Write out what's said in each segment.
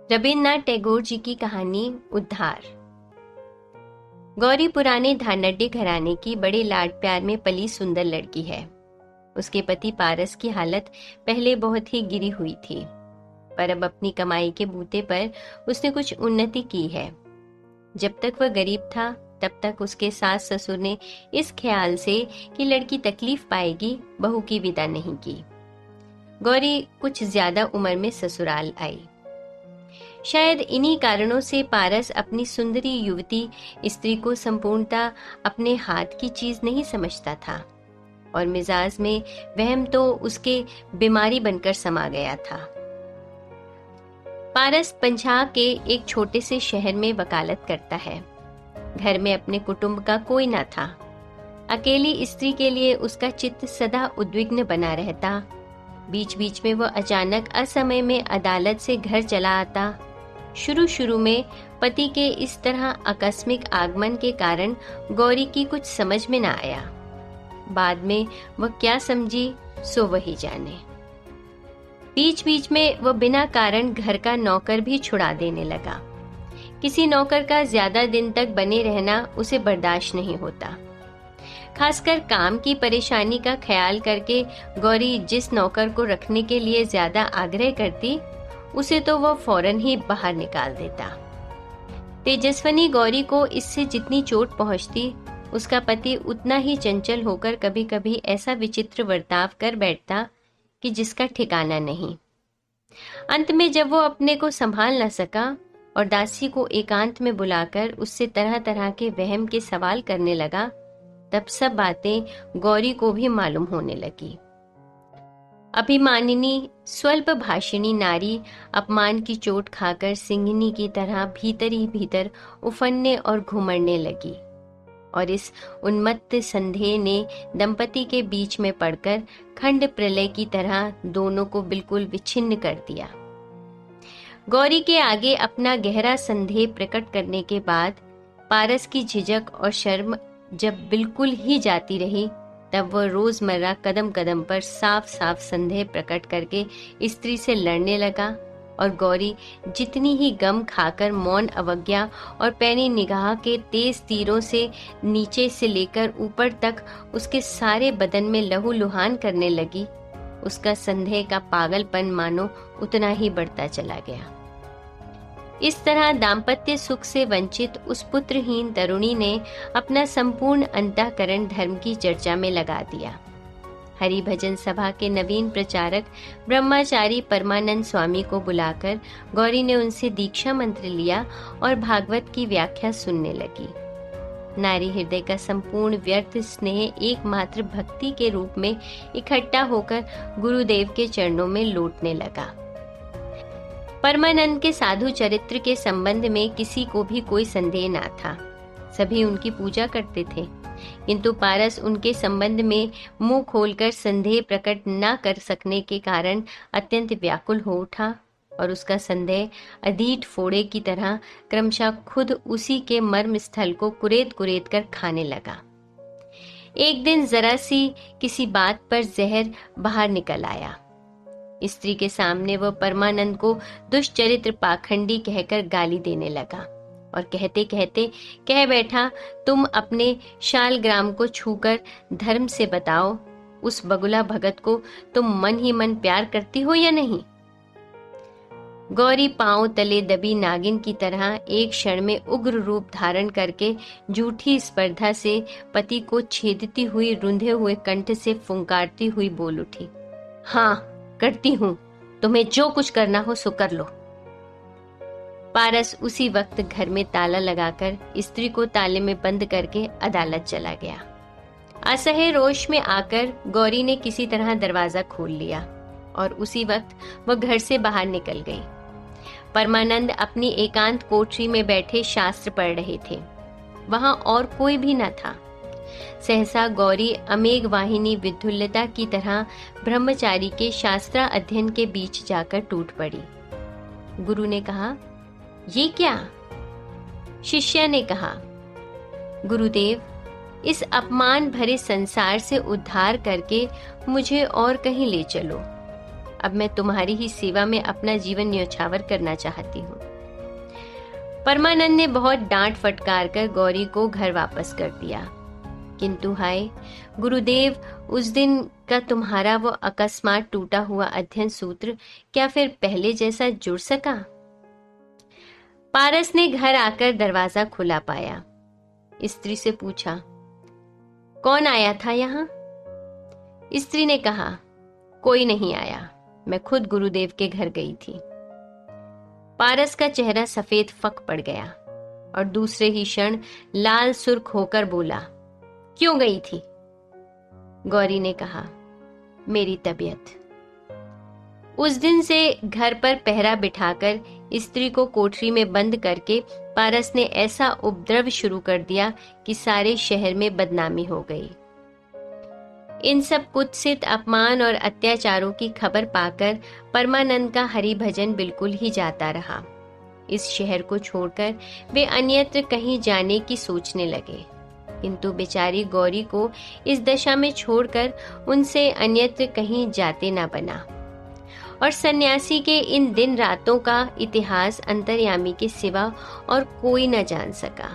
रविन्द्रनाथ टैगोर जी की कहानी उद्धार। गौरी पुराने धानड्डे घराने की बड़े लाड प्यार में पली सुंदर लड़की है। उसके पति पारस की हालत पहले बहुत ही गिरी हुई थी, पर अब अपनी कमाई के बूते पर उसने कुछ उन्नति की है। जब तक वह गरीब था तब तक उसके सास ससुर ने इस ख्याल से कि लड़की तकलीफ पाएगी बहू की विदा नहीं की। गौरी कुछ ज्यादा उम्र में ससुराल आई। शायद इन्हीं कारणों से पारस अपनी सुंदरी युवती स्त्री को संपूर्णता अपने हाथ की चीज नहीं समझता था और मिजाज में वहम तो उसके बीमारी बनकर समा गया था। पारस पंजाब के एक छोटे से शहर में वकालत करता है। घर में अपने कुटुंब का कोई न था। अकेली स्त्री के लिए उसका चित्त सदा उद्विग्न बना रहता। बीच बीच में वह अचानक असमय में अदालत से घर चला आता। शुरू में पति के इस तरह आकस्मिक आगमन के कारण गौरी की कुछ समझ में न आया। बाद में वह क्या समझी सो वही जाने। बीच बीच में वह बिना कारण घर का नौकर भी छुड़ा देने लगा। किसी नौकर का ज्यादा दिन तक बने रहना उसे बर्दाश्त नहीं होता। खासकर काम की परेशानी का ख्याल करके गौरी जिस नौकर को रखने के लिए ज्यादा आग्रह करती उसे तो वह फौरन ही बाहर निकाल देता। तेजस्विनी गौरी को इससे जितनी चोट पहुंचती, उसका पति उतना ही चंचल होकर कभी कभी ऐसा विचित्र बर्ताव कर बैठता कि जिसका ठिकाना नहीं। अंत में जब वो अपने को संभाल न सका और दासी को एकांत में बुलाकर उससे तरह तरह के वहम के सवाल करने लगा, तब सब बातें गौरी को भी मालूम होने लगी। अभिमानिनी स्वल्प भाषिणी नारी अपमान की चोट खाकर सिंहिनी की तरह भीतर ही भीतर उफनने और घुमड़ने लगी और इस उन्मत्त संदेह ने दंपति के बीच में पड़कर खंड प्रलय की तरह दोनों को बिल्कुल विच्छिन्न कर दिया। गौरी के आगे अपना गहरा संदेह प्रकट करने के बाद पारस की झिझक और शर्म जब बिल्कुल ही जाती रही, तब वह रोजमर्रा कदम कदम पर साफ साफ संदेह प्रकट करके स्त्री से लड़ने लगा और गौरी जितनी ही गम खाकर मौन अवज्ञा और पैनी निगाह के तेज तीरों से नीचे से लेकर ऊपर तक उसके सारे बदन में लहूलुहान करने लगी, उसका संदेह का पागलपन मानो उतना ही बढ़ता चला गया। इस तरह दाम्पत्य सुख से वंचित उस पुत्रहीन तरुणी ने अपना संपूर्ण अंतःकरण धर्म की चर्चा में लगा दिया। हरि भजन सभा के नवीन प्रचारक ब्रह्मचारी परमानंद स्वामी को बुलाकर गौरी ने उनसे दीक्षा मंत्र लिया और भागवत की व्याख्या सुनने लगी। नारी हृदय का संपूर्ण व्यर्थ स्नेह एकमात्र भक्ति के रूप में इकट्ठा होकर गुरुदेव के चरणों में लौटने लगा। परमानंद के साधु चरित्र के संबंध में किसी को भी कोई संदेह न था। सभी उनकी पूजा करते थे, किंतु पारस उनके संबंध में मुंह खोलकर संदेह प्रकट न कर सकने के कारण अत्यंत व्याकुल हो उठा और उसका संदेह अधीट फोड़े की तरह क्रमशः खुद उसी के मर्म स्थल को कुरेद कुरेद कर खाने लगा। एक दिन जरा सी किसी बात पर जहर बाहर निकल आया। स्त्री के सामने वह परमानंद को दुष्चरित्र पाखंडी कहकर गाली देने लगा और कहते कहते कह बैठा, तुम अपने शालग्राम को छूकर धर्म से बताओ, उस बगुला भगत को तुम मन ही मन प्यार करती हो या नहीं? गौरी पांव तले दबी नागिन की तरह एक क्षण में उग्र रूप धारण करके झूठी स्पर्धा से पति को छेदती हुई रुंधे हुए कंठ से फुंकारती हुई बोल उठी, हाँ करती हूँ, तुम्हें जो कुछ करना हो सो कर लो। पारस उसी वक्त घर में ताला लगाकर स्त्री को ताले में बंद करके अदालत चला गया। असह्य रोष में आकर गौरी ने किसी तरह दरवाजा खोल लिया और उसी वक्त वह घर से बाहर निकल गई। परमानंद अपनी एकांत कोठरी में बैठे शास्त्र पढ़ रहे थे। वहां और कोई भी न था। सहसा गौरी अमेघ वाहिनी विद्युल्लता की तरह ब्रह्मचारी के शास्त्रा अध्ययन के बीच जाकर टूट पड़ी। गुरु ने कहा, ये क्या? शिष्या ने कहा, गुरुदेव, इस अपमान भरे संसार से उद्धार करके मुझे और कहीं ले चलो। अब मैं तुम्हारी ही सेवा में अपना जीवन न्यौछावर करना चाहती हूँ। परमानंद ने बहुत डांट फटकार कर गौरी को घर वापस कर दिया। किंतु हाय गुरुदेव, उस दिन का तुम्हारा वो अकस्मात टूटा हुआ अध्ययन सूत्र क्या फिर पहले जैसा जुड़ सका? पारस ने घर आकर दरवाजा खुला पाया। स्त्री से पूछा, कौन आया था यहाँ? स्त्री ने कहा, कोई नहीं आया, मैं खुद गुरुदेव के घर गई थी। पारस का चेहरा सफेद फक पड़ गया और दूसरे ही क्षण लाल सुर्ख होकर बोला, क्यों गई थी? गौरी ने कहा, मेरी तबीयत। उस दिन से घर पर पहरा बिठाकर स्त्री को कोठरी में बंद करके पारस ने ऐसा उपद्रव शुरू कर दिया कि सारे शहर में बदनामी हो गई। इन सब कुत्सित अपमान और अत्याचारों की खबर पाकर परमानंद का हरि भजन बिल्कुल ही जाता रहा। इस शहर को छोड़कर वे अन्यत्र कहीं जाने की सोचने लगे, किंतु बेचारी गौरी को इस दशा में छोड़कर उनसे अन्यत्र कहीं जाते न बना। और सन्यासी के इन दिन रातों का इतिहास अंतर्यामी के सिवा और कोई न जान सका।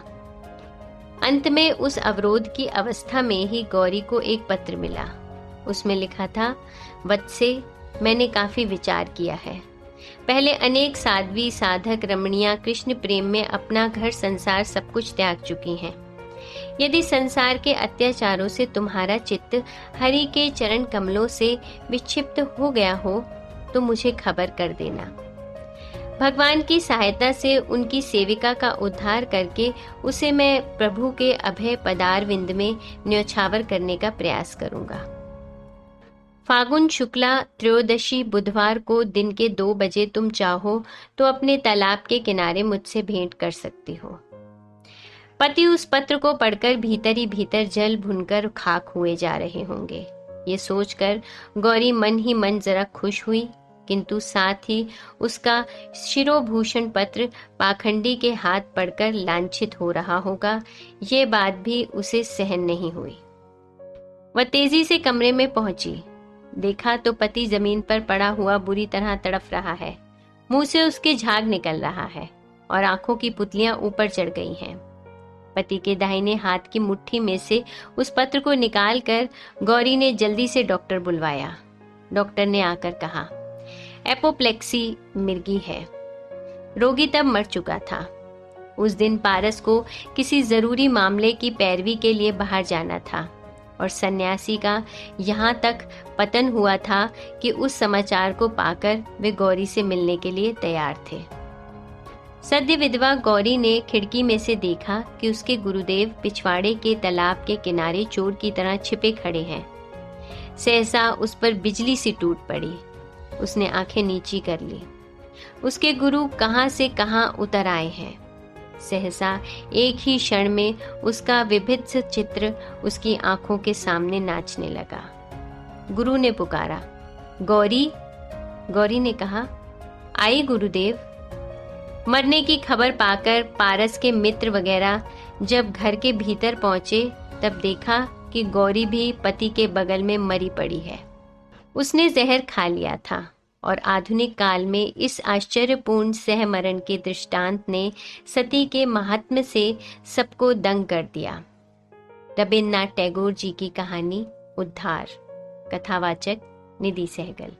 अंत में उस अवरोध की अवस्था में ही गौरी को एक पत्र मिला। उसमें लिखा था, वत्से, मैंने काफी विचार किया है। पहले अनेक साध्वी साधक रमणियां कृष्ण प्रेम में अपना घर संसार सब कुछ त्याग चुकी हैं। यदि संसार के अत्याचारों से तुम्हारा चित्त हरि के चरण कमलों से विक्षिप्त हो गया हो तो मुझे खबर कर देना। भगवान की सहायता से उनकी सेविका का उद्धार करके उसे मैं प्रभु के अभय पदारविंद में न्यौछावर करने का प्रयास करूंगा। फागुन शुक्ला त्रयोदशी बुधवार को दिन के 2 बजे तुम चाहो तो अपने तालाब के किनारे मुझसे भेंट कर सकती हो। पति उस पत्र को पढ़कर भीतर ही भीतर जल भुनकर खाक हुए जा रहे होंगे। ये सोचकर गौरी मन ही मन जरा खुश हुई, किंतु साथ ही उसका शिरोभूषण पत्र पाखंडी के हाथ पड़कर लांछित हो रहा होगा, ये बात भी उसे सहन नहीं हुई। वह तेजी से कमरे में पहुंची। देखा तो पति जमीन पर पड़ा हुआ बुरी तरह तड़फ रहा है। मुंह से उसके झाग निकल रहा है और आंखों की पुतलियां ऊपर चढ़ गई हैं। पति के दाहिने हाथ की मुट्ठी में से उस पत्र को निकालकर गौरी ने जल्दी से डॉक्टर बुलवाया। डॉक्टर ने आकर कहा, एपोप्लेक्सी मिर्गी है। रोगी तब मर चुका था। उस दिन पारस को किसी जरूरी मामले की पैरवी के लिए बाहर जाना था और सन्यासी का यहाँ तक पतन हुआ था कि उस समाचार को पाकर वे गौरी से मिलने के लिए तैयार थे। सद्य विधवा गौरी ने खिड़की में से देखा कि उसके गुरुदेव पिछवाड़े के तालाब के किनारे चोर की तरह छिपे खड़े हैं। सहसा उस पर बिजली सी टूट पड़ी। उसने आंखें नीची कर ली। उसके गुरु कहां से कहां उतर आए हैं। सहसा एक ही क्षण में उसका विभिन्न चित्र उसकी आंखों के सामने नाचने लगा। गुरु ने पुकारा, गौरी। गौरी ने कहा, आई गुरुदेव। मरने की खबर पाकर पारस के मित्र वगैरह जब घर के भीतर पहुंचे तब देखा कि गौरी भी पति के बगल में मरी पड़ी है। उसने जहर खा लिया था और आधुनिक काल में इस आश्चर्यपूर्ण सहमरण के दृष्टांत ने सती के महात्म्य से सबको दंग कर दिया। रविन्द्रनाथ टैगोर जी की कहानी उद्धार। कथावाचक निधि सहगल।